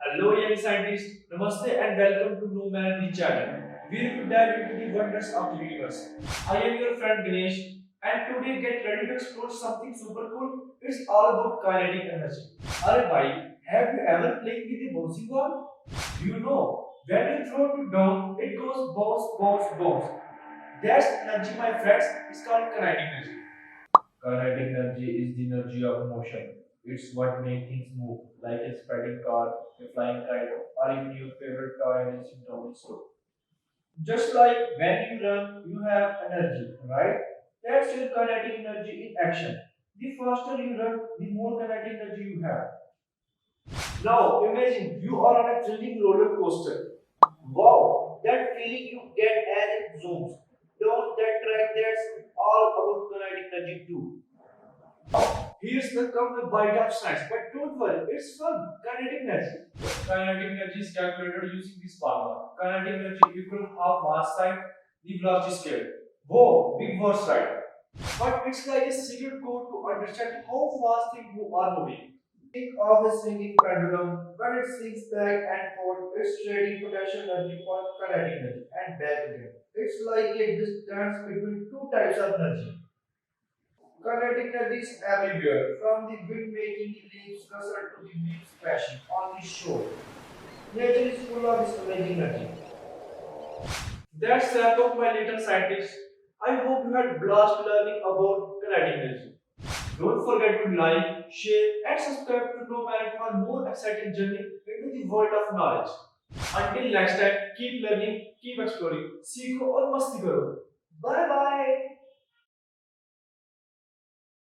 Hello, young scientists. Namaste and welcome to No Man the channel, where we dive into the wonders of the universe. I am your friend Ganesh, and today get ready to explore something super cool. It's all about kinetic energy. Arey bhai, have you ever played with a bouncing ball? You know, when you throw it down, it goes bounce, bounce, bounce. That's energy, my friends. It's called kinetic energy. Kinetic energy is the energy of motion. It's what makes things move, like a spreading car, a flying kite, or even your favorite toy racing down the slope. Just like when you run, you have energy, right? That's your kinetic energy in action. The faster you run, the more kinetic energy you have. Now imagine you are on a thrilling roller coaster. Wow, that feeling you get as it zooms. Down that track, that's all about kinetic energy too. Here's the come the bite of science, but don't worry, it's fun. Kinetic energy. Kinetic energy is calculated using this formula. Kinetic energy equal half mass times the velocity scale. Whoa, big words, right? But it's like a secret code to understand how fast things move are moving. Think of a swinging pendulum. When it swings back and forth, it's trading potential energy for kinetic energy and back again. It's like a distance between two types of energy. Kinetic energy is everywhere, from the wind making the leaves rustle to the waves crashing on the shore. Nature is full of this amazing energy. That's the wrap of my little scientist. I hope you had blast learning about kinetic energy. Don't forget to like, share, and subscribe to Know Merit for more exciting journey into the world of knowledge. Until next time, keep learning, keep exploring. सीखो और मस्ती करो. Bye bye.